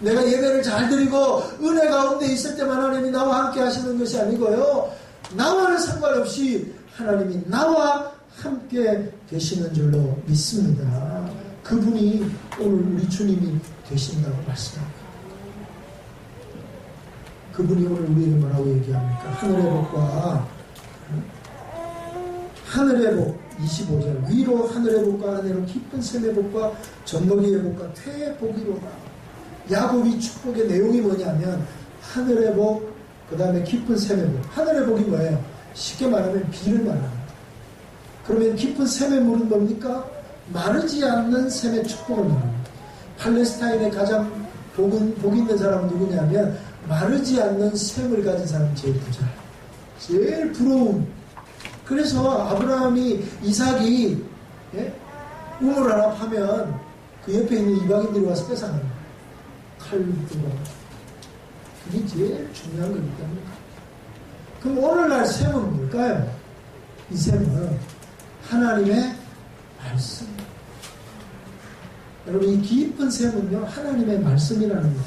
내가 예배를 잘 드리고 은혜 가운데 있을 때만 하나님이 나와 함께 하시는 것이 아니고요. 나와는 상관없이 하나님이 나와 함께 계시는 줄로 믿습니다. 그분이 오늘 우리 주님이 되신다고 말씀합니다. 그분이 오늘 우리에게 뭐라고 얘기합니까? 하늘의 복과 하늘의 복 25절 위로 하늘의 복과 아래로 깊은 샘의 복과 젖먹이의 복과 태의 복이로다. 야곱이 축복의 내용이 뭐냐면 하늘의 복, 그 다음에 깊은 샘의 복. 하늘의 복이 뭐예요? 쉽게 말하면 비를 말합니다. 그러면 깊은 샘의 물은 뭡니까? 마르지 않는 샘의 축복을 말합니다. 팔레스타인의 가장 복 있는 사람은 누구냐면 마르지 않는 샘을 가진 사람이 제일 부자예요. 제일 부러운. 그래서 아브라함이 이삭이 우물 하나 파면 그 옆에 있는 이방인들이 와서 뺏어갑니다. 칼로 들고. 그게 제일 중요한 거기 때문에. 그럼 오늘날 샘은 뭘까요? 이 샘은 하나님의 말씀. 여러분 이 깊은 샘은요 하나님의 말씀이라는 거예요.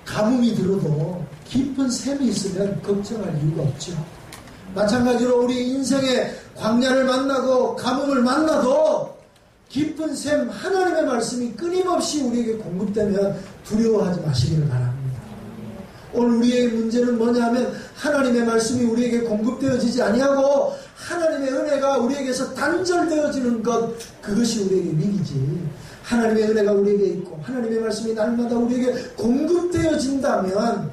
가뭄이 들어도 깊은 샘이 있으면 걱정할 이유가 없죠. 마찬가지로 우리 인생의 광야를 만나고 가뭄을 만나도 깊은 샘 하나님의 말씀이 끊임없이 우리에게 공급되면 두려워하지 마시기를 바랍니다. 오늘 우리의 문제는 뭐냐면 하나님의 말씀이 우리에게 공급되어지지 아니하고 하나님의 은혜가 우리에게서 단절되어지는 것, 그것이 우리에게 위기지. 하나님의 은혜가 우리에게 있고 하나님의 말씀이 날마다 우리에게 공급되어진다면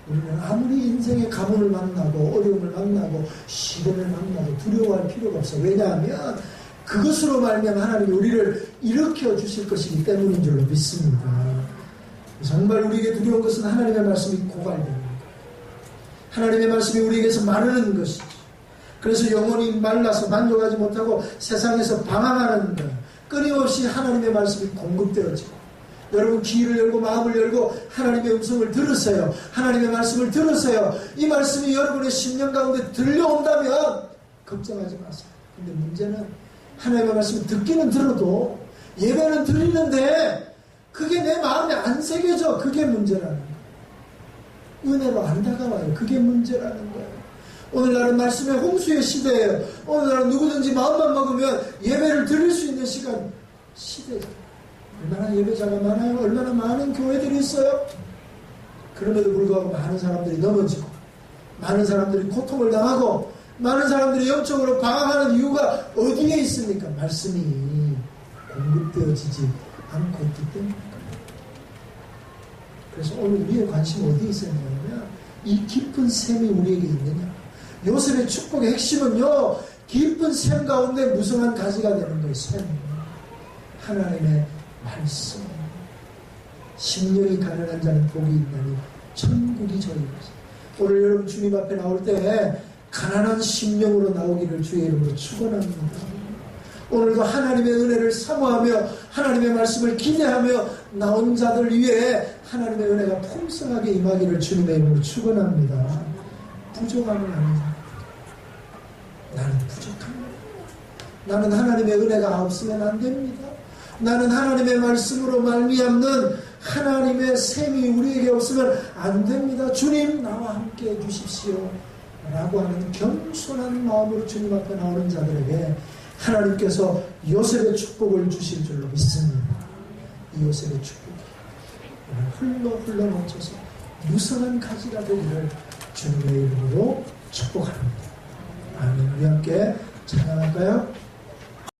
우리는 아무리 인생의 가문을 만나고 어려움을 만나고 시련을 만나도 두려워할 필요가 없어. 왜냐하면 그것으로 말미암아 하나님이 우리를 일으켜 주실 것이기 때문인 줄로 믿습니다. 정말 우리에게 두려운 것은 하나님의 말씀이 고갈되는 것. 하나님의 말씀이 우리에게서 마르는 것이지. 그래서 영혼이 말라서 만족하지 못하고 세상에서 방황하는 것. 끊임없이 하나님의 말씀이 공급되어지고 여러분 귀를 열고 마음을 열고 하나님의 음성을 들으세요. 하나님의 말씀을 들으세요. 이 말씀이 여러분의 심령 가운데 들려온다면 걱정하지 마세요. 근데 문제는 하나님의 말씀을 듣기는 들어도 예배는 드리는데 그게 내 마음에 안 새겨져. 그게 문제라는 거예요. 은혜로 안 다가와요. 그게 문제라는 거예요. 오늘날은 말씀의 홍수의 시대예요. 오늘날은 누구든지 마음만 먹으면 예배를 드릴 수 있는 시대죠. 얼마나 예배자가 많아요. 얼마나 많은 교회들이 있어요. 그럼에도 불구하고 많은 사람들이 넘어지고 많은 사람들이 고통을 당하고 많은 사람들이 영적으로 방황하는 이유가 어디에 있습니까? 말씀이 공급되어지지 않고 있기 때문입니다. 그래서 오늘 우리의 관심은 어디에 있어야 되냐면 이 깊은 샘이 우리에게 있느냐. 요셉의 축복의 핵심은요 깊은 샘 가운데 무성한 가지가 되는 거예요. 샘. 하나님의 말씀. 심령이 가난한 자는 복이 있나니 천국이 저희 것이다. 오늘 여러분 주님 앞에 나올 때 가난한 심령으로 나오기를 주의 이름으로 축원합니다. 오늘도 하나님의 은혜를 사모하며 하나님의 말씀을 기대하며 나온 자들 위해 하나님의 은혜가 풍성하게 임하기를 주님의 이름으로 축원합니다. 부족함은 아니다. 나는 부족합니다. 나는 하나님의 은혜가 없으면 안 됩니다. 나는 하나님의 말씀으로 말미암는 하나님의 샘이 우리에게 없으면 안 됩니다. 주님 나와 함께 해주십시오 라고 하는 겸손한 마음으로 주님 앞에 나오는 자들에게 하나님께서 요셉의 축복을 주실 줄로 믿습니다. 이 요셉의 축복이 흘러 넘쳐서 무성한 가지가 되기를 주님의 이름으로 축복합니다. 아멘. 우리 함께 찬양할까요?